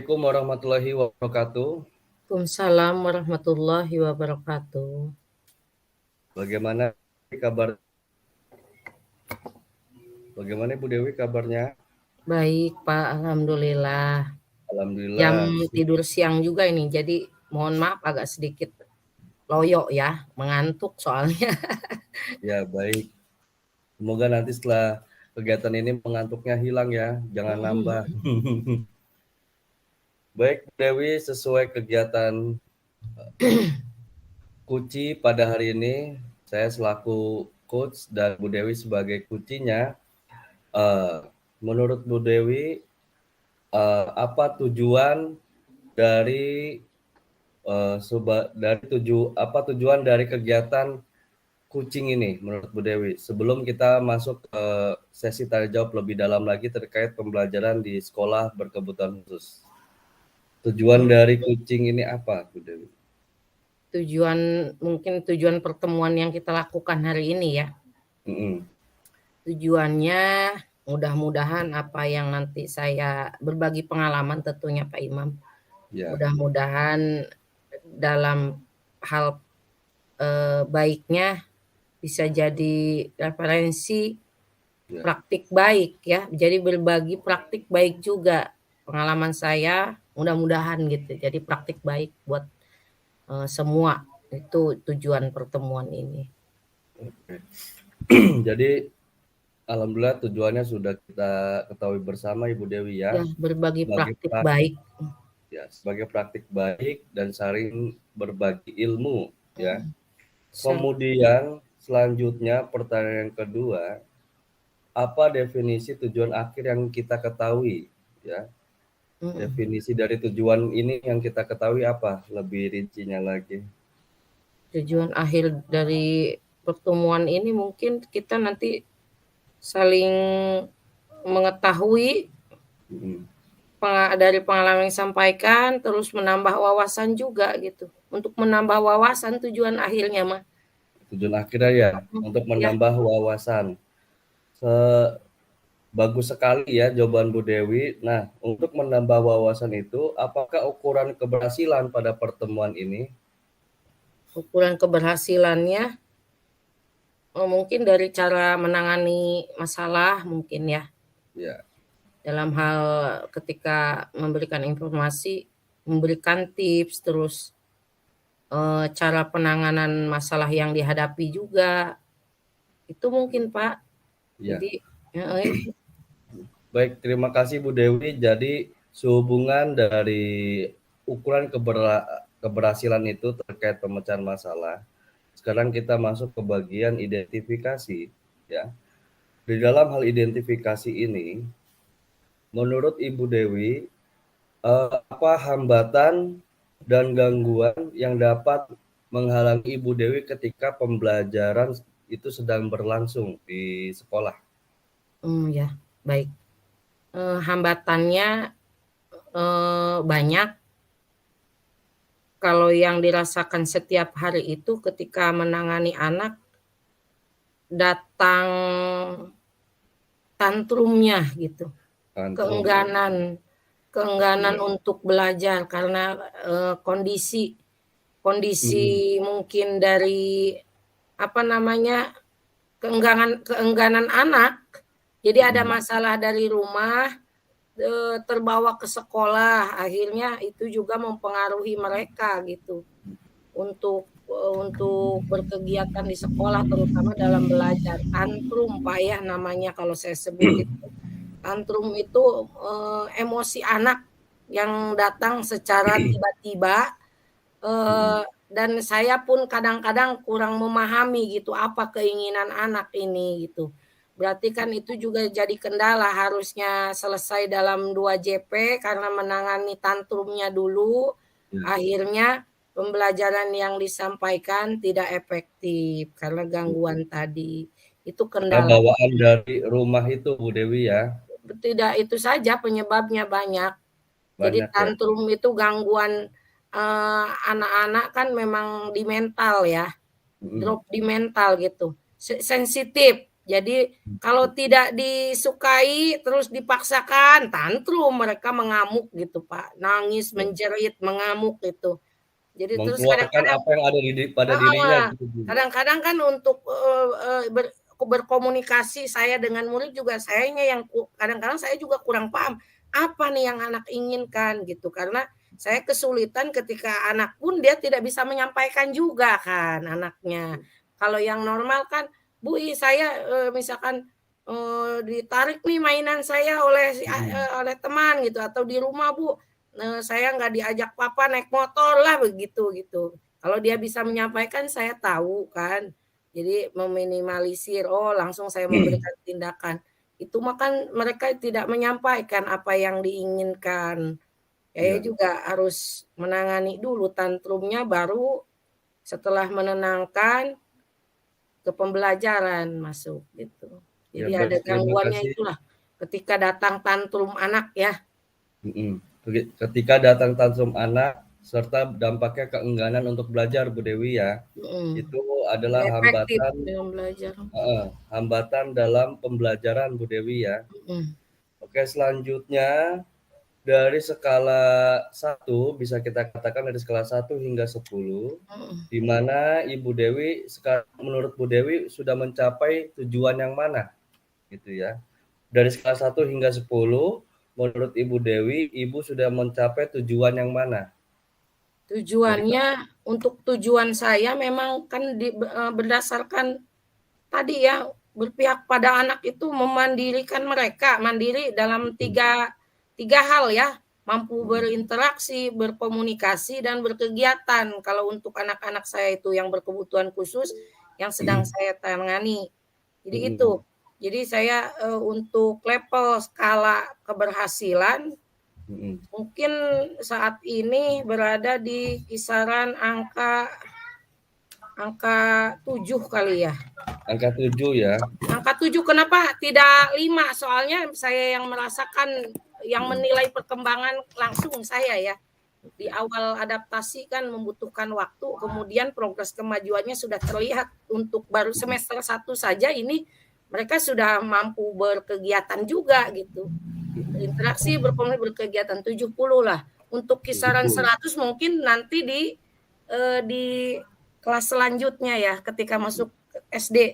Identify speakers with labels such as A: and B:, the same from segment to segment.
A: Assalamualaikum warahmatullahi wabarakatuh.
B: Waalaikumsalam warahmatullahi wabarakatuh.
A: Bagaimana kabar? Bagaimana Ibu Dewi kabarnya?
B: Baik, Pak, alhamdulillah. Jam
A: Alhamdulillah.
B: tidur siang juga ini, jadi mohon maaf agak sedikit loyo ya, mengantuk soalnya.
A: Ya, baik. Semoga nanti setelah kegiatan ini mengantuknya hilang ya, jangan nambah. Baik, Bu Dewi, sesuai kegiatan Kuci pada hari ini, saya selaku coach dan Bu Dewi sebagai kucinya. Menurut Bu Dewi, apa tujuan dari tujuan dari kegiatan kucing ini menurut Bu Dewi? Sebelum kita masuk ke sesi tanya jawab lebih dalam lagi terkait pembelajaran di sekolah berkebutuhan khusus. Tujuan dari kucing ini apa, Bu Dewi?
B: Mungkin tujuan pertemuan yang kita lakukan hari ini ya.
A: Mm-mm.
B: Tujuannya mudah-mudahan apa yang nanti saya berbagi pengalaman tentunya Pak Imam.
A: Ya,
B: Mudah-mudahan dalam hal baiknya bisa jadi referensi
A: ya.
B: praktik baik ya. Jadi berbagi praktik baik juga. Pengalaman saya mudah-mudahan gitu. Jadi praktik baik buat semua. Itu tujuan pertemuan ini.
A: Jadi alhamdulillah tujuannya sudah kita ketahui bersama Ibu Dewi ya.
B: Ya, berbagi praktik baik.
A: Ya, sebagai praktik baik dan saling berbagi ilmu ya. Kemudian selanjutnya pertanyaan yang kedua, apa definisi tujuan akhir yang kita ketahui ya? Definisi dari tujuan ini yang kita ketahui apa? Lebih rincinya lagi.
B: Tujuan akhir dari pertemuan ini mungkin kita nanti saling mengetahui dari pengalaman yang disampaikan, terus menambah wawasan juga gitu. Untuk menambah wawasan tujuan akhirnya mah.
A: Tujuan akhirnya ya, untuk menambah wawasan. Bagus sekali ya jawaban Bu Dewi. Nah, untuk menambah wawasan itu, apakah ukuran keberhasilan pada pertemuan ini?
B: Ukuran keberhasilannya mungkin dari cara menangani masalah mungkin ya.
A: Ya.
B: Dalam hal ketika memberikan informasi, memberikan tips, terus cara penanganan masalah yang dihadapi juga. Itu mungkin Pak.
A: Ya.
B: Jadi
A: Baik, terima kasih Bu Dewi. Jadi sehubungan dari ukuran keberhasilan itu terkait pemecahan masalah. Sekarang kita masuk ke bagian identifikasi ya. Di dalam hal identifikasi ini, menurut Ibu Dewi, apa hambatan dan gangguan yang dapat menghalangi Ibu Dewi ketika pembelajaran itu sedang berlangsung di sekolah?
B: ya, baik. Hambatannya banyak. Kalau yang dirasakan setiap hari itu ketika menangani anak, datang tantrumnya gitu. Keengganan untuk belajar karena kondisi mungkin dari keengganan anak. Jadi ada masalah dari rumah terbawa ke sekolah, akhirnya itu juga mempengaruhi mereka gitu untuk berkegiatan di sekolah, terutama dalam belajar. Tantrum Pak ya namanya kalau saya sebut itu. Tantrum itu emosi anak yang datang secara tiba-tiba, dan saya pun kadang-kadang kurang memahami gitu apa keinginan anak ini gitu. Berarti kan itu juga jadi kendala, harusnya selesai dalam 2 JP karena menangani tantrumnya dulu, akhirnya pembelajaran yang disampaikan tidak efektif karena gangguan tadi. Itu kendala.
A: Bawaan dari rumah itu Bu Dewi ya?
B: Tidak itu saja penyebabnya banyak. Jadi tantrum itu gangguan anak-anak kan memang di mental ya, drop di mental gitu, sensitif. Jadi kalau tidak disukai terus dipaksakan, tantrum, mereka mengamuk gitu, Pak. Nangis, menjerit, mengamuk gitu. Jadi terus
A: Mengeluarkan
B: kadang-kadang
A: apa yang ada pada dirinya
B: heeh,
A: gitu, Bu.
B: kadang-kadang kan untuk, berkomunikasi saya dengan murid juga sayanya yang kadang-kadang saya juga kurang paham, apa nih yang anak inginkan gitu. Karena saya kesulitan ketika anak pun dia tidak bisa menyampaikan juga kan anaknya. Kalau yang normal kan, "Bu, saya, misalkan, ditarik nih mainan saya oleh teman," gitu, atau di rumah, "Bu, saya nggak diajak papa naik motor lah," begitu, gitu. Kalau dia bisa menyampaikan saya tahu kan, jadi meminimalisir, oh langsung saya memberikan tindakan. Itu mah kan mereka tidak menyampaikan apa yang diinginkan. Saya
A: Iya,
B: juga harus menangani dulu tantrumnya, baru setelah menenangkan ke pembelajaran masuk gitu.
A: ya
B: Jadi ada
A: baik, terima
B: gangguannya
A: kasih.
B: itulah ketika datang tantrum anak ya.
A: Ketika datang tantrum anak serta dampaknya keengganan untuk belajar, Bu Dewi ya,
B: Mhm.
A: itu adalah
B: Nggak efektif
A: hambatan
B: dalam belajar.
A: hambatan dalam pembelajaran, Bu Dewi ya.
B: Mhm.
A: Oke, selanjutnya dari skala 1 bisa kita katakan dari skala 1 hingga 10,
B: Mhm.
A: di mana Ibu Dewi menurut Bu Dewi sudah mencapai tujuan yang mana gitu ya. Dari skala 1 hingga 10, menurut Ibu Dewi, Ibu sudah mencapai tujuan yang mana? Dari
B: Tujuannya, untuk tujuan saya memang kan berdasarkan tadi ya, berpihak pada anak itu memandirikan mereka, mandiri dalam tiga tiga hal ya, mampu berinteraksi, berkomunikasi, dan berkegiatan. Kalau untuk anak-anak saya itu yang berkebutuhan khusus, yang sedang saya tangani. Jadi itu.
A: Mhm,
B: Jadi saya, untuk level skala keberhasilan,
A: mhm.
B: mungkin saat ini berada di kisaran angka 7 kali ya.
A: Angka 7 ya?
B: Angka 7 kenapa tidak 5? Soalnya saya yang merasakan, yang menilai perkembangan langsung saya ya. Di awal adaptasi kan membutuhkan waktu, kemudian progres kemajuannya sudah terlihat. Untuk baru semester 1 saja ini mereka sudah mampu berkegiatan juga gitu. Berinteraksi, berkegiatan 70 lah. Untuk kisaran
A: 70.
B: 100 mungkin nanti di kelas selanjutnya ya, ketika masuk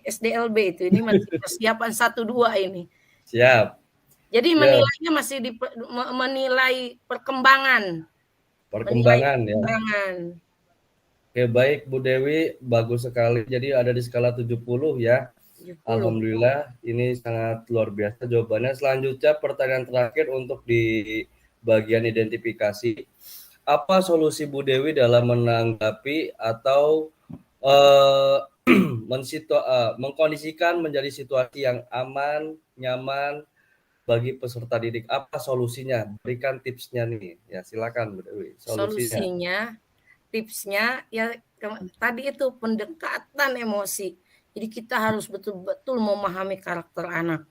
B: SDLB itu. Ini masih persiapan 1, 2 ini.
A: Siap.
B: Jadi
A: Ya,
B: menilainya masih menilai perkembangan. Menilai
A: perkembangan ya.
B: perkembangan.
A: Oke, baik Bu Dewi, bagus sekali. Jadi ada di skala 70 ya.
B: 70.
A: Alhamdulillah, ini sangat luar biasa jawabannya. Selanjutnya pertanyaan terakhir untuk di bagian identifikasi. Apa solusi Bu Dewi dalam menanggapi atau eh, mengkondisikan menjadi situasi yang aman, nyaman bagi peserta didik? Apa solusinya? Berikan tipsnya nih. Ya, silakan Bu Dewi. Solusinya.
B: Solusinya, tipsnya ya tadi itu pendekatan emosi. Jadi kita harus betul-betul memahami karakter anak.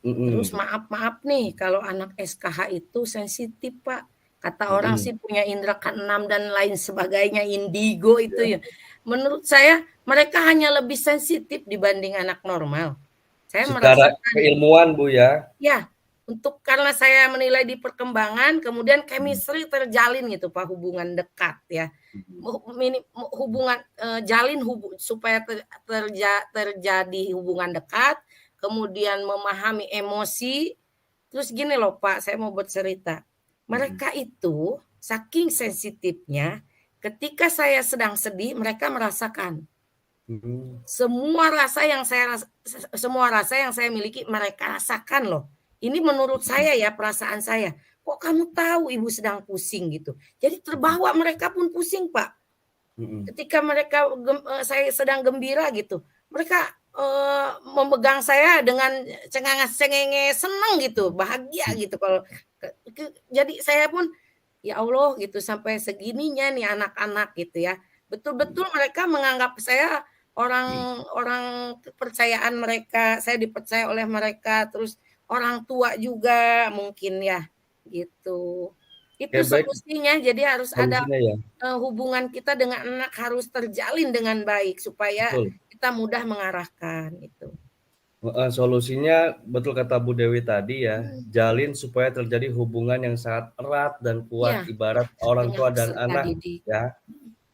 B: Terus
A: Mm-mm.
B: maaf nih kalau anak SKH itu sensitif, Pak. Kata orang
A: Mm-mm.
B: sih punya indera keenam dan lain sebagainya, indigo itu
A: Ya.
B: ya. Menurut saya mereka hanya lebih sensitif dibanding anak normal. Saya
A: Secara
B: merasakan
A: keilmuan Bu ya.
B: ya, karena saya menilai di perkembangan, kemudian chemistry terjalin gitu Pak, hubungan dekat ya. Hubungan jalin supaya terjadi hubungan dekat, kemudian memahami emosi. Terus gini loh Pak, saya mau bercerita. Mereka itu saking sensitifnya, ketika saya sedang sedih, mereka merasakan.
A: Mhm.
B: Semua rasa yang saya miliki mereka rasakan loh. Ini menurut saya ya, perasaan saya. Kok kamu tahu ibu sedang pusing gitu. Jadi terbawa, mereka pun pusing, Pak.
A: Mhm.
B: Ketika saya sedang gembira gitu, mereka memegang saya dengan cengenges seneng gitu, bahagia gitu. Kalau jadi saya pun ya Allah gitu, sampai segininya nih anak-anak gitu ya. Betul-betul mereka menganggap saya orang kepercayaan mereka, saya dipercaya oleh mereka, terus orang tua juga mungkin ya, gitu.
A: Oke,
B: Itu
A: baik
B: solusinya, jadi harus ada
A: solusinya ya.
B: hubungan kita dengan anak harus terjalin dengan baik supaya
A: Betul.
B: kita mudah mengarahkan itu.
A: Solusinya betul kata Bu Dewi tadi ya, jalin supaya terjadi hubungan yang sangat erat dan kuat,
B: Iya,
A: ibarat orang
B: dengan
A: tua dan
B: peserta
A: anak
B: didik.
A: ya,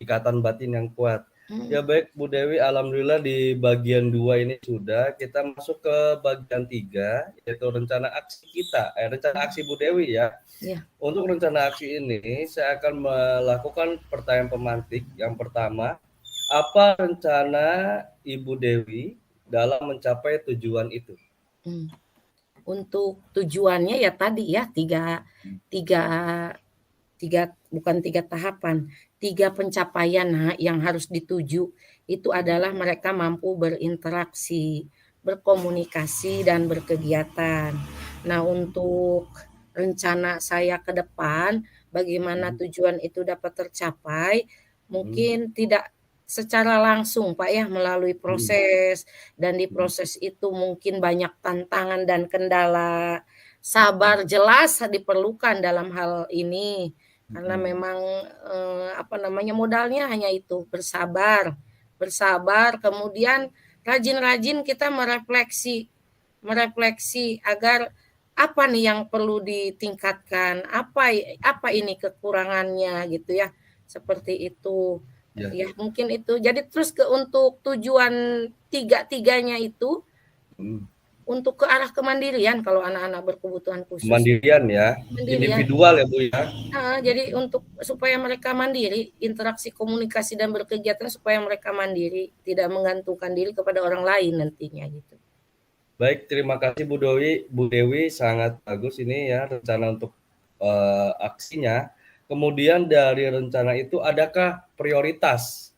A: ikatan batin yang kuat.
B: Mhm.
A: Ya baik Bu Dewi, alhamdulillah di bagian 2 ini sudah, kita masuk ke bagian 3, yaitu rencana aksi kita, rencana aksi Bu Dewi ya.
B: Iya.
A: Untuk rencana aksi ini, saya akan melakukan pertanyaan pemantik. Yang pertama, apa rencana Ibu Dewi dalam mencapai tujuan itu?
B: Untuk tujuannya ya tadi ya, tiga bukan 3 tahapan, 3 pencapaian yang harus dituju. Itu adalah mereka mampu berinteraksi, berkomunikasi, dan berkegiatan. Nah, untuk rencana saya ke depan, bagaimana tujuan itu dapat tercapai, mungkin tidak secara langsung Pak ya, melalui proses, dan di proses itu mungkin banyak tantangan dan kendala. Sabar jelas diperlukan dalam hal ini, karena memang, modalnya hanya itu, bersabar, kemudian rajin-rajin kita merefleksi agar apa nih yang perlu ditingkatkan, apa ini kekurangannya gitu ya, seperti itu. Ya mungkin itu. Jadi terus untuk tujuan tiga-tiganya itu, untuk ke arah kemandirian kalau anak-anak berkebutuhan khusus.
A: Kemandirian ya,
B: Mandirian.
A: individual ya Bu ya?
B: Jadi untuk supaya mereka mandiri, interaksi komunikasi dan berkegiatan supaya mereka mandiri, tidak menggantungkan diri kepada orang lain nantinya gitu.
A: Baik, terima kasih Bu Dewi, sangat bagus ini ya rencana untuk aksinya. Kemudian dari rencana itu adakah prioritas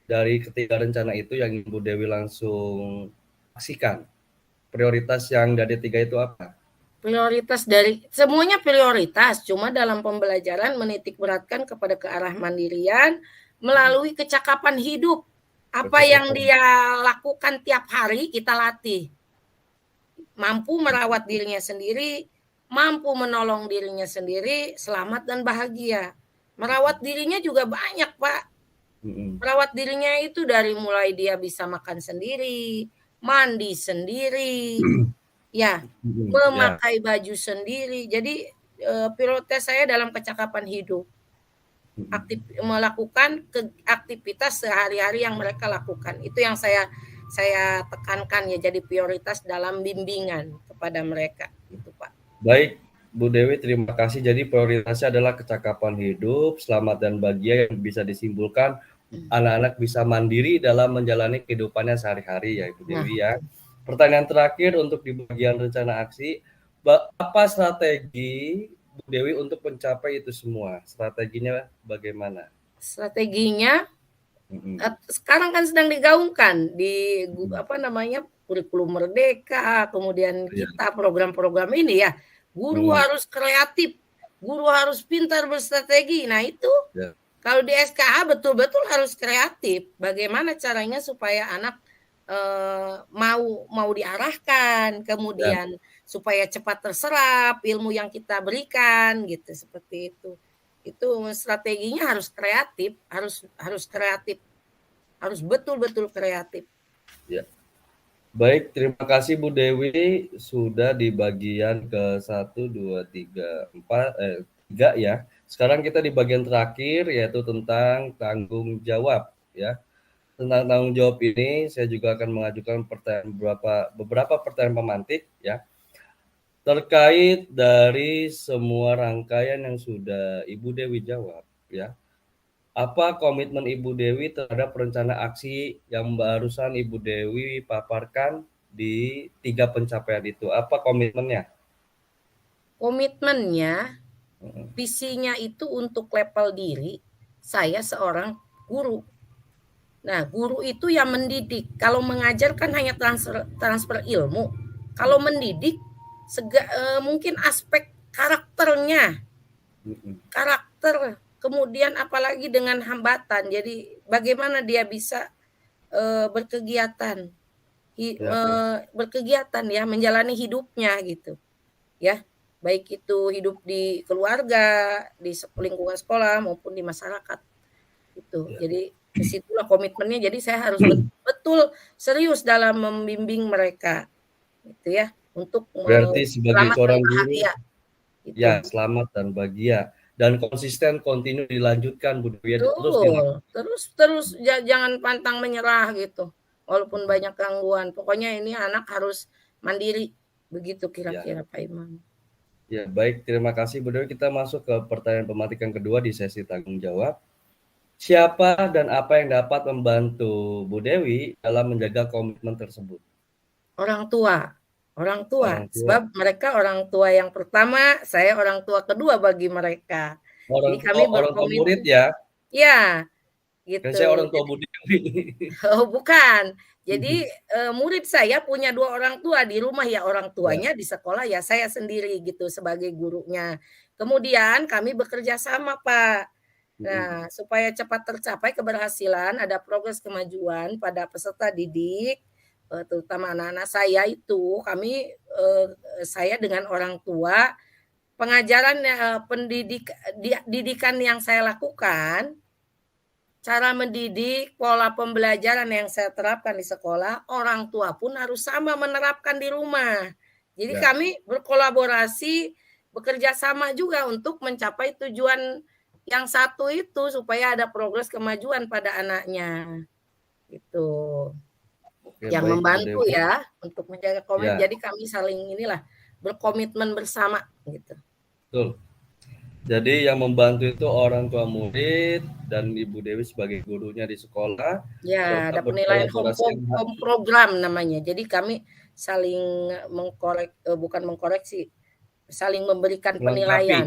A: dari ketiga rencana itu yang Bu Dewi langsung aksikan? Prioritas yang dari 3 itu apa?
B: Prioritas dari semuanya prioritas, cuma dalam pembelajaran menitik beratkan kepada ke arah mandirian melalui kecakapan hidup. Apa yang dia lakukan tiap hari kita latih. Mampu merawat dirinya sendiri, mampu menolong dirinya sendiri, selamat dan bahagia. Merawat dirinya juga banyak, Pak. Merawat dirinya itu dari mulai dia bisa makan sendiri, mandi sendiri, ya, memakai baju sendiri. Jadi prioritas saya dalam kecakapan hidup, melakukan aktivitas sehari-hari yang mereka lakukan. Itu yang saya tekankan ya, jadi prioritas dalam bimbingan kepada mereka, itu Pak.
A: Baik, Bu Dewi, terima kasih. Jadi prioritasnya adalah kecakapan hidup, selamat dan bahagia yang bisa disimpulkan anak-anak bisa mandiri dalam menjalani kehidupannya sehari-hari ya Ibu Dewi ya. Pertanyaan terakhir untuk di bagian rencana aksi, apa strategi Bu Dewi untuk mencapai itu semua? Strateginya bagaimana?
B: Strateginya sekarang kan sedang digaungkan di kurikulum Merdeka, kemudian kita program-program ini ya. Guru harus kreatif, guru harus pintar berstrategi. Nah itu kalau di SKA betul-betul harus kreatif. Bagaimana caranya supaya anak mau diarahkan, kemudian supaya cepat terserap ilmu yang kita berikan gitu, seperti itu. Itu strateginya harus kreatif, harus kreatif, harus betul-betul kreatif.
A: Ya. Baik, terima kasih Bu Dewi sudah di bagian ke 1, 2, 3, 4, 3 ya. Sekarang kita di bagian terakhir yaitu tentang tanggung jawab ya. Tentang tanggung jawab ini saya juga akan mengajukan beberapa pertanyaan pemantik ya. Terkait dari semua rangkaian yang sudah Ibu Dewi jawab ya. Apa komitmen Ibu Dewi terhadap rencana aksi yang barusan Ibu Dewi paparkan di 3 pencapaian itu? Apa komitmennya?
B: Komitmennya, visinya itu untuk level diri, saya seorang guru. Nah, guru itu yang mendidik. Kalau mengajar kan hanya transfer ilmu. Kalau mendidik, mungkin aspek karakternya, karakter, kemudian apalagi dengan hambatan. Jadi bagaimana dia bisa berkegiatan ya, menjalani hidupnya gitu ya, baik itu hidup di keluarga, di lingkungan sekolah maupun di masyarakat itu. Jadi disitulah komitmennya. Jadi saya harus betul betul-betul serius dalam membimbing mereka, gitu ya, untuk
A: Berarti sebagai
B: selamat dan
A: seorang guru,
B: bahagia, gitu.
A: ya selamat dan bahagia dan konsisten kontinu dilanjutkan Bu Dewi, terus
B: Betul, terus jangan pantang menyerah gitu, walaupun banyak gangguan. Pokoknya ini anak harus mandiri, begitu
A: ya.
B: kira-kira Pak Imam.
A: Ya, baik, terima kasih Bu Dewi. Kita masuk ke pertanyaan pematikan kedua di sesi tanggung jawab. Siapa dan apa yang dapat membantu Bu Dewi dalam menjaga komitmen tersebut?
B: Orang tua,
A: Orang tua.
B: sebab mereka orang tua yang pertama, saya orang tua kedua bagi mereka. Jadi kami
A: Orang tua murid ya?
B: ya,
A: Kan saya
B: gitu.
A: orang tua Bu Dewi.
B: Oh, bukan. Jadi murid saya punya 2 orang tua di rumah ya orang
A: Ya.
B: tuanya, di sekolah ya saya sendiri gitu sebagai gurunya. Kemudian kami bekerja sama, Pak. Nah, supaya cepat tercapai keberhasilan, ada progres kemajuan pada peserta didik, terutama anak-anak saya itu, saya dengan orang tua, pengajaran, didikan yang saya lakukan, cara mendidik, pola pembelajaran yang saya terapkan di sekolah, orang tua pun harus sama menerapkan di rumah. Jadi
A: Ya.
B: kami berkolaborasi, bekerja sama juga untuk mencapai tujuan yang satu itu, supaya ada progres kemajuan pada anaknya. Gitu.
A: Oke,
B: Yang
A: baik Bu
B: membantu
A: Dewi.
B: ya, untuk menjaga komitmen.
A: Ya.
B: Jadi kami saling berkomitmen bersama gitu.
A: Betul. Jadi yang membantu itu orang tua murid dan Ibu Dewi sebagai gurunya di sekolah,
B: Ya,
A: serta
B: ada penilaian
A: berkolaborasi
B: home program namanya. Jadi kami saling bukan mengkoreksi, saling memberikan
A: melengkapi.
B: penilaian.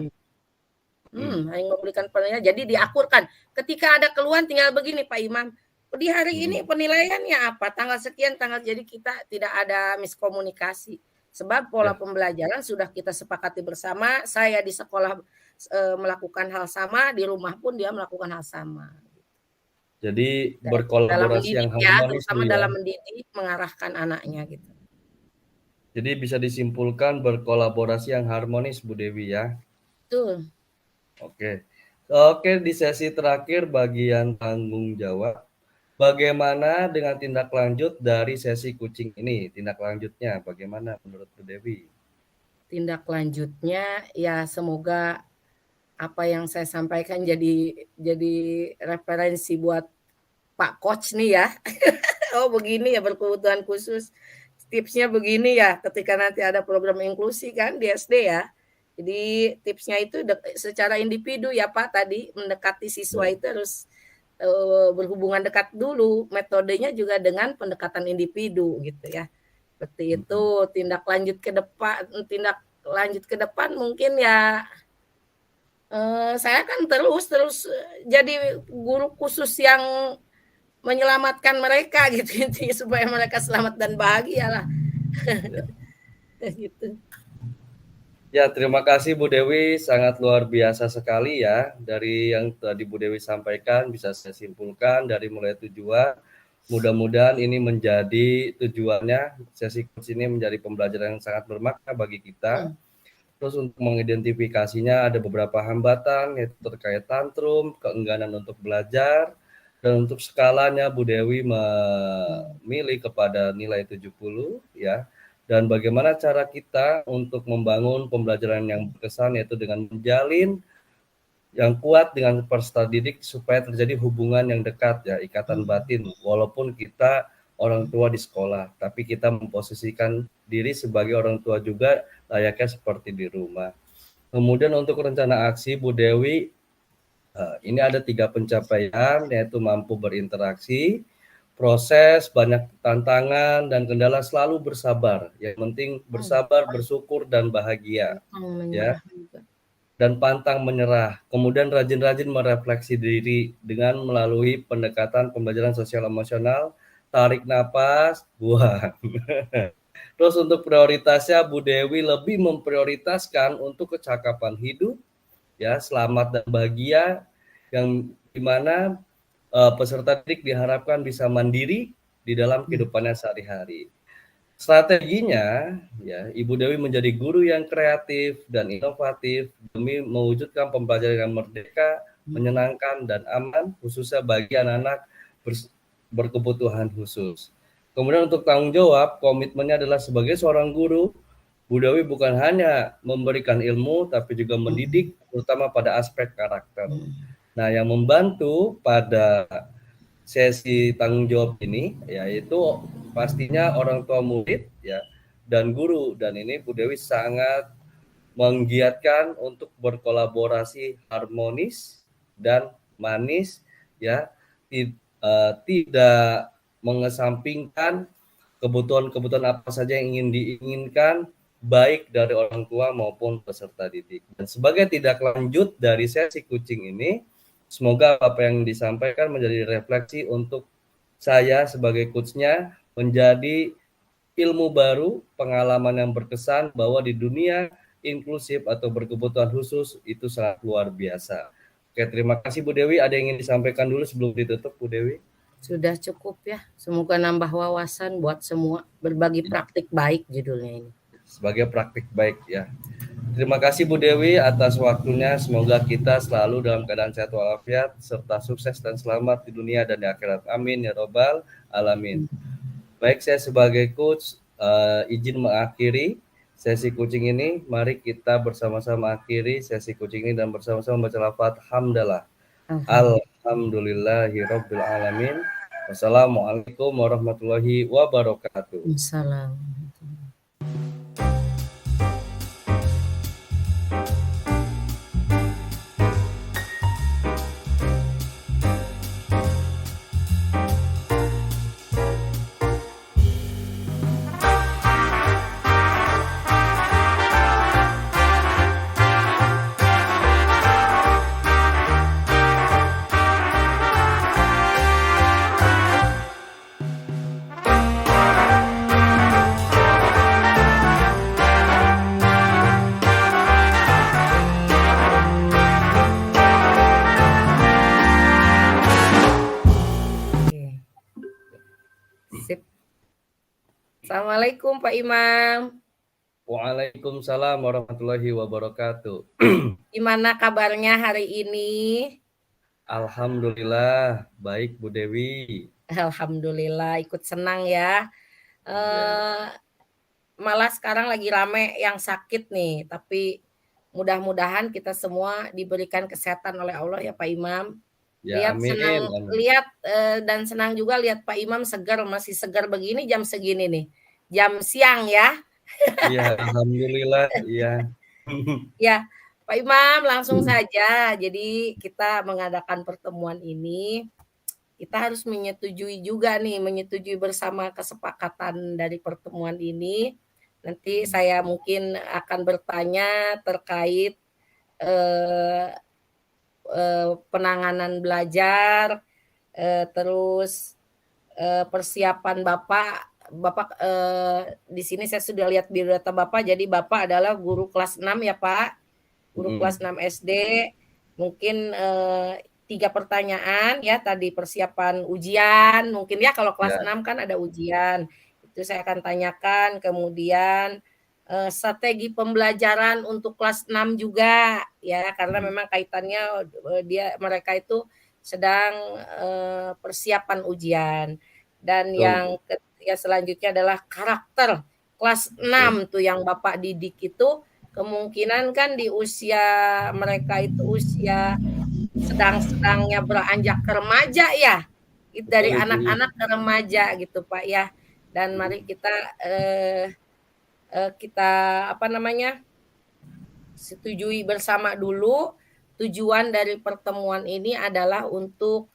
B: Saling memberikan penilaian. Jadi diakurkan. Ketika ada keluhan tinggal begini Pak Imam. Di hari ini penilaiannya apa? Tanggal sekian, jadi kita tidak ada miskomunikasi. Sebab pola pembelajaran sudah kita sepakati bersama. Saya di sekolah melakukan hal sama, di rumah pun dia melakukan hal sama.
A: Jadi
B: Dalam
A: berkolaborasi yang
B: mendidik ya,
A: harmonis
B: terutama
A: Bu ya.
B: dalam mendidik, mengarahkan anaknya gitu.
A: Jadi bisa disimpulkan berkolaborasi yang harmonis Bu Dewi ya.
B: Betul.
A: Oke, di sesi terakhir bagian tanggung jawab. Bagaimana dengan tindak lanjut dari sesi kucing ini? Tindak lanjutnya bagaimana menurut Bu Dewi?
B: Tindak lanjutnya ya semoga apa yang saya sampaikan jadi referensi buat Pak Coach nih ya. Oh begini ya berkebutuhan khusus. Tipsnya begini ya ketika nanti ada program inklusi kan di SD ya. Jadi tipsnya itu secara individu ya Pak, tadi mendekati siswa itu harus berhubungan dekat dulu. Metodenya juga dengan pendekatan individu gitu ya. Seperti itu. Tindak lanjut ke depan mungkin ya saya kan terus jadi guru khusus yang menyelamatkan mereka gitu supaya mereka selamat dan bahagia lah. Gitu.
A: Ya, terima kasih Bu Dewi, sangat luar biasa sekali ya. Dari yang tadi Bu Dewi sampaikan bisa saya simpulkan dari mulai tujuan, mudah-mudahan ini menjadi tujuannya, sesi coach ini menjadi pembelajaran yang sangat bermakna bagi kita. Terus untuk mengidentifikasinya ada beberapa hambatan, yaitu terkait tantrum, keengganan untuk belajar, dan untuk skalanya Bu Dewi memilih kepada nilai 70 ya. Dan bagaimana cara kita untuk membangun pembelajaran yang berkesan, yaitu dengan menjalin yang kuat dengan peserta didik supaya terjadi hubungan yang dekat ya, ikatan batin, walaupun kita orang tua di sekolah, tapi kita memposisikan diri sebagai orang tua juga layaknya seperti di rumah. Kemudian untuk rencana aksi Bu Dewi, ini ada 3 pencapaian, yaitu mampu berinteraksi, proses, banyak tantangan dan kendala, selalu bersabar. Yang penting bersabar, bersyukur dan bahagia. Ya. Dan pantang menyerah. Kemudian rajin-rajin merefleksi diri dengan melalui pendekatan pembelajaran sosial emosional, tarik napas, buang. Terus untuk prioritasnya Bu Dewi lebih memprioritaskan untuk kecakapan hidup, ya, selamat dan bahagia, yang dimana peserta didik diharapkan bisa mandiri di dalam kehidupannya sehari-hari. Strateginya, ya, Ibu Dewi menjadi guru yang kreatif dan inovatif demi mewujudkan pembelajaran yang merdeka, menyenangkan dan aman, khususnya bagi anak-anak berkebutuhan khusus. Kemudian untuk tanggung jawab, komitmennya adalah sebagai seorang guru, Bu Dewi bukan hanya memberikan ilmu, tapi juga mendidik, terutama pada aspek karakter. Nah, yang membantu pada sesi tanggung jawab ini, yaitu pastinya orang tua murid, ya, dan guru. Dan ini Bu Dewi sangat menggiatkan untuk berkolaborasi harmonis dan manis, ya, tidak mengesampingkan kebutuhan-kebutuhan apa saja yang ingin diinginkan baik dari orang tua maupun peserta didik. Dan sebagai tindak lanjut dari sesi coaching ini, semoga apa yang disampaikan menjadi refleksi untuk saya sebagai coachnya, menjadi ilmu baru, pengalaman yang berkesan bahwa di dunia inklusif atau berkebutuhan khusus itu sangat luar biasa. Oke, terima kasih Bu Dewi. Ada yang ingin disampaikan dulu sebelum ditutup, Bu Dewi?
B: Sudah cukup ya. Semoga nambah wawasan buat semua. Berbagi praktik baik judulnya ini.
A: Sebagai praktik baik ya. Terima kasih Bu Dewi atas waktunya. Semoga kita selalu dalam keadaan sehat walafiat serta sukses dan selamat di dunia dan di akhirat. Amin ya robbal alamin. Baik, saya sebagai coach izin mengakhiri sesi coaching ini. Mari kita bersama-sama akhiri sesi coaching ini dan bersama-sama baca lafaz hamdalah. Alhamdulillahirabbil alamin. Wassalamualaikum warahmatullahi wabarakatuh.
B: Salam. Assalamualaikum Pak Imam.
A: Waalaikumsalam warahmatullahi wabarakatuh.
B: Gimana kabarnya hari ini?
A: Alhamdulillah, baik Bu Dewi.
B: Alhamdulillah, ikut senang ya. Malah sekarang lagi rame yang sakit nih, tapi mudah-mudahan kita semua diberikan kesehatan oleh Allah ya Pak Imam.
A: Ya, amin.
B: Lihat dan senang juga lihat Pak Imam segar, masih segar begini jam segini nih. Jam siang ya.
A: Iya, alhamdulillah, iya.
B: Ya, Pak Imam langsung saja. Jadi kita mengadakan pertemuan ini, kita harus menyetujui juga nih, menyetujui bersama kesepakatan dari pertemuan ini. Nanti saya mungkin akan bertanya terkait penanganan belajar, terus persiapan Bapak di sini saya sudah lihat biodata Bapak, jadi Bapak adalah guru kelas 6 ya Pak, guru kelas 6 SD. Mungkin 3 pertanyaan ya, tadi persiapan ujian, mungkin ya kalau kelas 6 kan ada ujian, itu saya akan tanyakan. Kemudian strategi pembelajaran untuk kelas 6 juga ya, karena memang kaitannya mereka itu sedang persiapan ujian. Dan yang selanjutnya adalah karakter kelas 6 tuh yang Bapak didik itu, kemungkinan kan di usia mereka itu usia sedang-sedangnya beranjak ke remaja ya, dari anak-anak ke remaja gitu Pak ya. Dan mari kita setujui bersama dulu tujuan dari pertemuan ini adalah untuk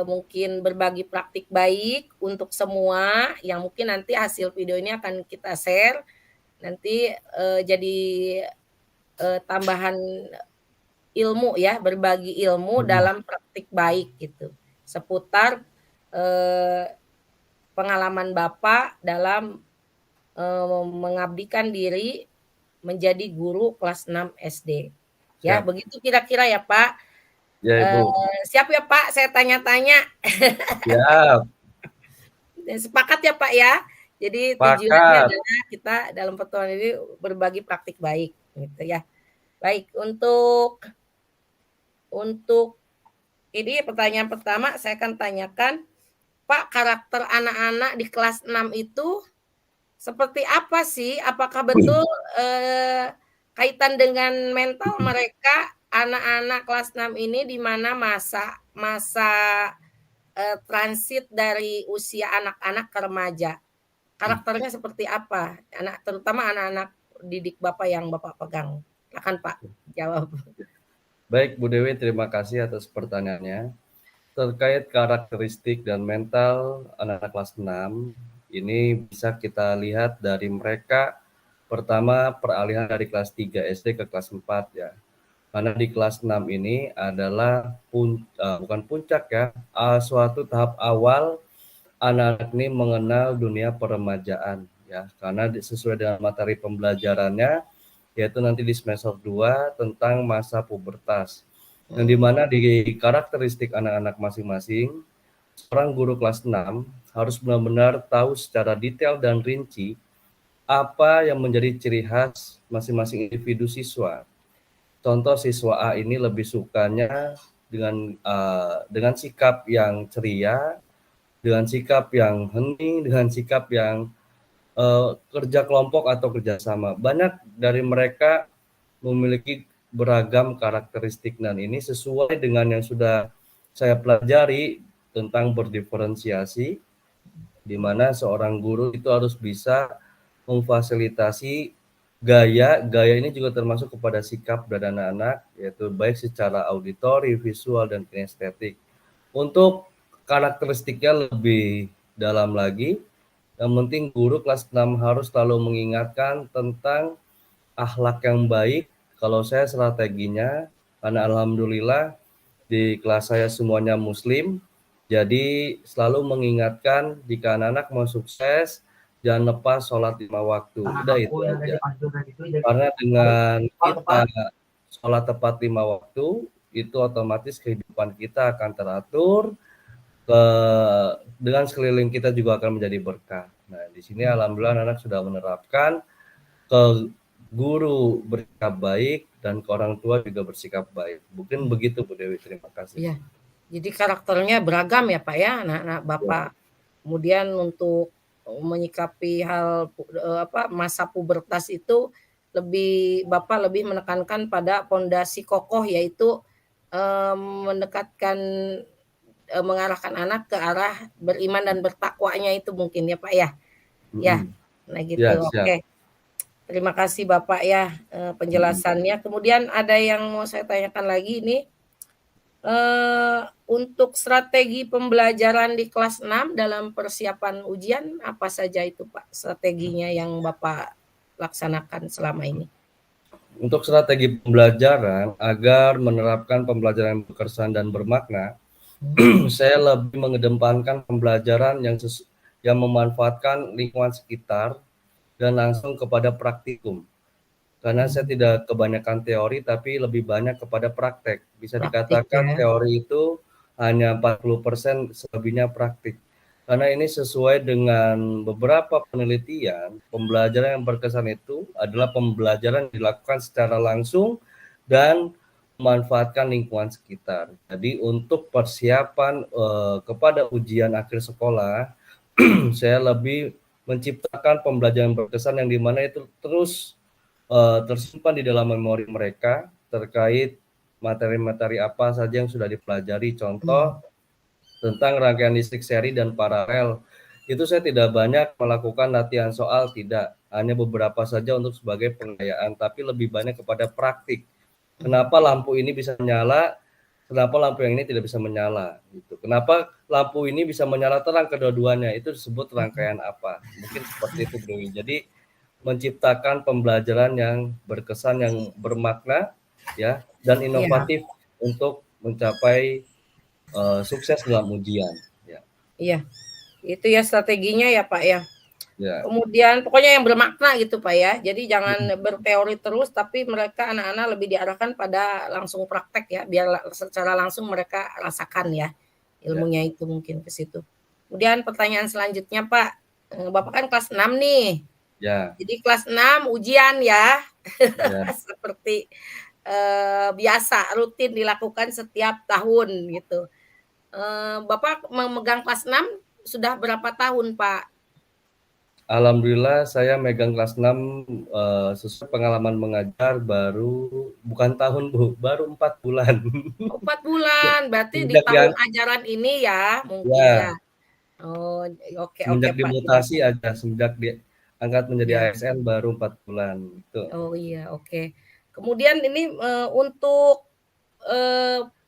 B: mungkin berbagi praktik baik untuk semua, yang mungkin nanti hasil video ini akan kita share nanti jadi tambahan ilmu ya, berbagi ilmu dalam praktik baik gitu, seputar pengalaman Bapak dalam mengabdikan diri menjadi guru kelas 6 SD. Ya, begitu kira-kira ya Pak.
A: Ya, Ibu.
B: Siap ya Pak, saya tanya-tanya.
A: Siap.
B: Sepakat ya Pak ya. Jadi tujuannya adalah kita dalam pertemuan ini berbagi praktik baik gitu ya. Baik, untuk ini pertanyaan pertama saya akan tanyakan, Pak, karakter anak-anak di kelas 6 itu seperti apa sih? Apakah betul kaitan dengan mental mereka anak-anak kelas 6 ini di mana masa transit dari usia anak-anak ke remaja? Karakternya seperti apa? Terutama anak-anak didik Bapak yang Bapak pegang. Silakan Pak, jawab.
A: Baik Bu Dewi, terima kasih atas pertanyaannya. Terkait karakteristik dan mental anak-anak kelas 6, ini bisa kita lihat dari mereka pertama peralihan dari kelas 3 SD ke kelas 4 ya. Karena di kelas 6 ini adalah bukan puncak ya, suatu tahap awal anak-anak ini mengenal dunia peremajaan ya. Karena sesuai dengan materi pembelajarannya yaitu nanti di semester 2 tentang masa pubertas. Yang dimana di karakteristik anak-anak masing-masing, seorang guru kelas 6 harus benar-benar tahu secara detail dan rinci apa yang menjadi ciri khas masing-masing individu siswa. Contoh siswa A ini lebih sukanya dengan sikap yang ceria, dengan sikap yang hening, dengan sikap yang kerja kelompok atau kerjasama. Banyak dari mereka memiliki beragam karakteristik dan ini sesuai dengan yang sudah saya pelajari tentang berdiferensiasi, di mana seorang guru itu harus bisa memfasilitasi gaya ini juga termasuk kepada sikap dari anak-anak, yaitu baik secara auditori, visual, dan kinestetik. Untuk karakteristiknya lebih dalam lagi, yang penting guru kelas 6 harus selalu mengingatkan tentang akhlak yang baik. Kalau saya strateginya, karena alhamdulillah di kelas saya semuanya muslim, jadi selalu mengingatkan jika anak-anak mau sukses, jangan lepas sholat 5 waktu. Udah itu aja. Karena dengan kita sholat tepat 5 waktu, itu otomatis kehidupan kita akan teratur, dengan sekeliling kita juga akan menjadi berkah. Nah, di sini alhamdulillah anak sudah menerapkan ke guru bersikap baik dan ke orang tua juga bersikap baik. Mungkin begitu Bu Dewi, terima kasih.
B: Iya. Jadi karakternya beragam ya Pak ya, anak-anak Bapak. Ya. Kemudian untuk menyikapi hal masa pubertas itu Bapak lebih menekankan pada pondasi kokoh, yaitu mendekatkan mengarahkan anak ke arah beriman dan bertakwanya itu mungkin ya Pak ya. Ya. Nah gitu. Ya, oke. Terima kasih Bapak ya penjelasannya. Kemudian ada yang mau saya tanyakan lagi ini, untuk strategi pembelajaran di kelas 6 dalam persiapan ujian apa saja itu Pak strateginya yang Bapak laksanakan selama ini?
A: Untuk strategi pembelajaran agar menerapkan pembelajaran yang berkesan dan bermakna, saya lebih mengedepankan pembelajaran yang memanfaatkan lingkungan sekitar dan langsung kepada praktikum. Karena saya tidak kebanyakan teori, tapi lebih banyak kepada praktek. Bisa dikatakan teori itu hanya 40%, selebihnya praktik. Karena ini sesuai dengan beberapa penelitian, pembelajaran yang berkesan itu adalah pembelajaran yang dilakukan secara langsung dan memanfaatkan lingkungan sekitar. Jadi untuk persiapan kepada ujian akhir sekolah, saya lebih menciptakan pembelajaran berkesan yang dimana itu terus tersimpan di dalam memori mereka terkait materi-materi apa saja yang sudah dipelajari. Contoh tentang rangkaian listrik seri dan paralel. Itu saya tidak banyak melakukan latihan soal, tidak. Hanya beberapa saja untuk sebagai pengayaan, tapi lebih banyak kepada praktik. Kenapa lampu ini bisa menyala, kenapa lampu yang ini tidak bisa menyala. Gitu. Kenapa lampu ini bisa menyala terang kedua-duanya, itu disebut rangkaian apa. Mungkin seperti itu, Bro. Jadi menciptakan pembelajaran yang berkesan, yang bermakna, ya, dan inovatif untuk mencapai sukses dalam ujian. Ya.
B: Iya, itu ya strateginya ya Pak ya. Ya. Kemudian pokoknya yang bermakna gitu Pak ya. Jadi jangan berteori terus, tapi mereka anak-anak lebih diarahkan pada langsung praktek ya, biar secara langsung mereka rasakan ya ilmunya itu mungkin ke situ. Kemudian pertanyaan selanjutnya Pak, Bapak kan kelas 6 nih. Ya. Jadi kelas 6 ujian ya. Seperti biasa rutin dilakukan setiap tahun gitu. Bapak memegang kelas 6 sudah berapa tahun, Pak?
A: Alhamdulillah saya megang kelas 6 sesuai pengalaman mengajar bukan tahun Bu, baru 4 bulan.
B: 4 bulan, berarti di
A: Semenjak dia
B: tahun ajaran ini ya mungkin ya?
A: ya,
B: Oh, oke
A: semenjak
B: Pak, tidak
A: dimutasi aja, semenjak diangkat menjadi
B: ya.
A: ASN baru 4 bulan, gitu.
B: Oh iya, oke. Kemudian ini, untuk,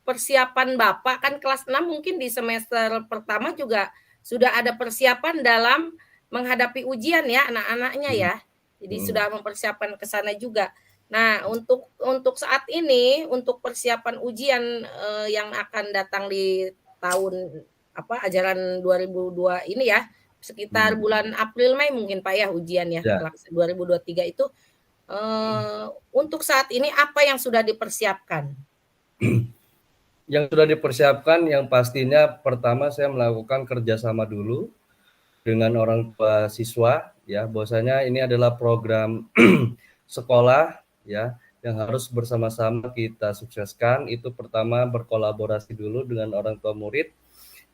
B: persiapan Bapak kan kelas 6 mungkin di semester pertama juga sudah ada persiapan dalam menghadapi ujian ya anak-anaknya
A: Mhm,
B: ya? Jadi
A: mhm.
B: sudah mempersiapkan ke sana juga. Nah, untuk saat ini, untuk persiapan ujian, yang akan datang di tahun, ajaran 2002 ini ya, sekitar
A: Mhm.
B: bulan April, Mei mungkin Pak ya ujian ya,
A: Ya.
B: kelas 2023 itu. Untuk saat ini apa yang sudah dipersiapkan?
A: Yang sudah dipersiapkan yang pastinya pertama saya melakukan kerjasama dulu dengan orang tua siswa ya, bahwasanya ini adalah program sekolah ya yang harus bersama-sama kita sukseskan. Itu pertama berkolaborasi dulu dengan orang tua murid.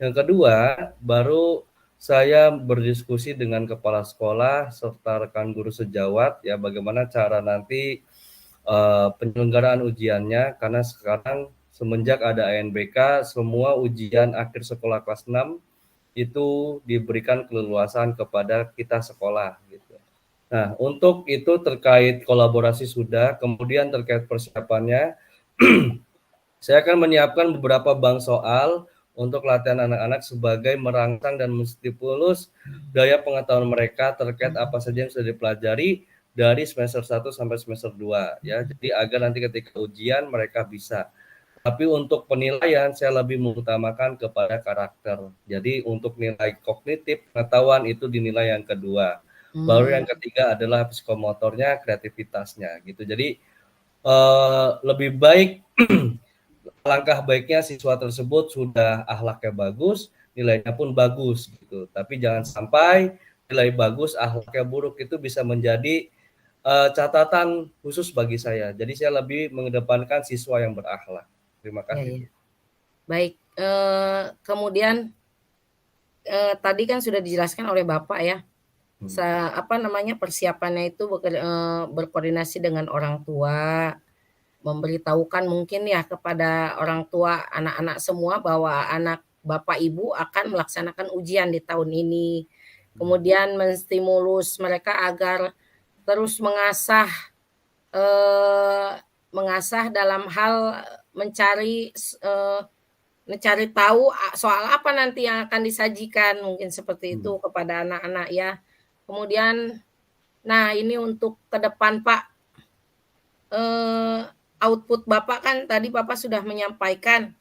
A: Yang kedua, baru saya berdiskusi dengan kepala sekolah serta rekan guru sejawat ya bagaimana cara nanti penyelenggaraan ujiannya, karena sekarang semenjak ada ANBK semua ujian akhir sekolah kelas 6 itu diberikan keleluasan kepada kita sekolah gitu. Nah, untuk itu terkait kolaborasi sudah, kemudian terkait persiapannya saya akan menyiapkan beberapa bank soal untuk latihan anak-anak sebagai merangsang dan menstimulus daya pengetahuan mereka terkait apa saja yang sudah dipelajari dari semester 1 sampai semester 2 ya. Jadi agar nanti ketika ujian mereka bisa. Tapi untuk penilaian saya lebih mengutamakan kepada karakter. Jadi untuk nilai kognitif pengetahuan itu dinilai yang kedua. Baru yang ketiga adalah psikomotornya, kreativitasnya gitu. Jadi lebih baik langkah baiknya siswa tersebut sudah akhlaknya bagus, nilainya pun bagus gitu. Tapi jangan sampai nilai bagus, akhlaknya buruk itu bisa menjadi catatan khusus bagi saya. Jadi saya lebih mengedepankan siswa yang berakhlak. Terima
B: Ya,
A: kasih.
B: ya. Baik, kemudian tadi kan sudah dijelaskan oleh Bapak ya, persiapannya itu berkoordinasi dengan orang tua, memberitahukan mungkin ya kepada orang tua anak-anak semua bahwa anak Bapak Ibu akan melaksanakan ujian di tahun ini. Kemudian menstimulus mereka agar terus mengasah dalam hal mencari tahu soal apa nanti yang akan disajikan, mungkin seperti itu kepada anak-anak ya. Kemudian, nah ini untuk ke depan Pak, output Bapak kan tadi Bapak sudah menyampaikan,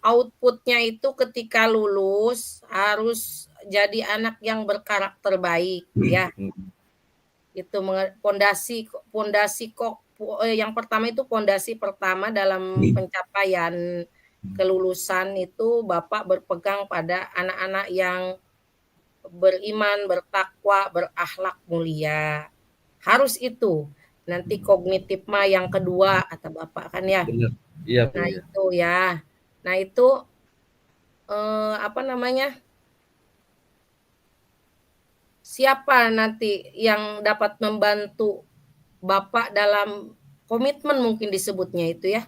B: outputnya itu ketika lulus harus jadi anak yang berkarakter baik ya. Itu yang pertama itu pondasi pertama dalam pencapaian kelulusan itu Bapak berpegang pada anak-anak yang beriman, bertakwa, berakhlak mulia. Harus itu. Nanti kognitif mah yang kedua kata Bapak kan ya.
A: Benar. Iya, Bu,
B: Nah
A: ya.
B: itu ya. Nah itu apa namanya? Siapa nanti yang dapat membantu Bapak dalam komitmen mungkin disebutnya itu ya.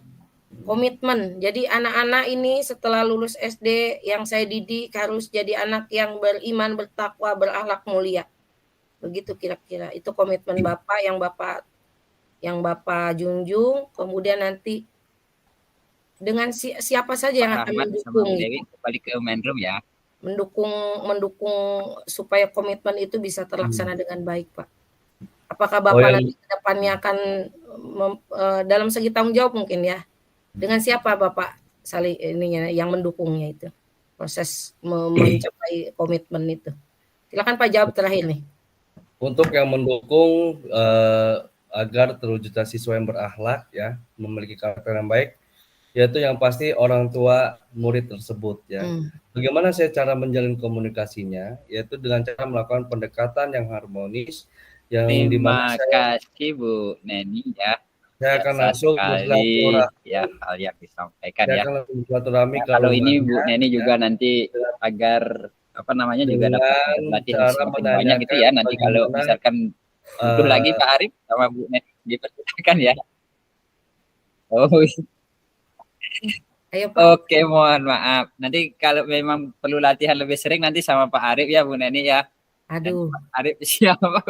B: Komitmen. Jadi anak-anak ini setelah lulus SD yang saya didik harus jadi anak yang beriman, bertakwa, berakhlak mulia. Begitu kira-kira. Itu komitmen Bapak yang Bapak junjung. Kemudian nanti dengan siapa saja yang
C: Pak
B: akan
C: Rahmat sama
B: mendukung
C: Bu
B: itu.
C: Dewi balik ke main room ya.
B: Mendukung supaya komitmen itu bisa terlaksana dengan baik, Pak. Apakah
A: Oh,
B: Bapak
A: yang
B: nanti ke depannya akan dalam segi tanggung jawab mungkin ya? Dengan siapa Bapak saling ininya yang mendukungnya itu? Proses mencapai komitmen itu. Silakan Pak jawab terakhir nih.
A: untuk yang mendukung agar terwujudnya siswa yang berakhlak ya, memiliki karakter yang baik, yaitu yang pasti orang tua murid tersebut ya. Bagaimana saya cara menjalin komunikasinya? Yaitu dengan cara melakukan pendekatan yang harmonis, yang dimana
C: Terima kasih Bu Neni ya.
A: saya akan langsung
C: Sekali ya hal yang disampaikan ya.
A: Saya akan langsung bersilaturahmi ke
C: Kalau ini Bu
A: rumahnya,
C: Neni juga nanti agar apa namanya juga dapat
A: dengan
C: berlatih
A: cara
C: semakin banyak gitu ya. Nanti kalau
A: bagaimana,
C: misalkan butuh lagi Pak Arif sama Bu Net dipersilakan ya. Oh,
B: Ayo Pak.
C: oke, mohon maaf. Nanti kalau memang perlu latihan lebih sering nanti sama Pak Arif ya Bu Neni ya. Dan
B: Aduh.
C: Pak Arif siapa?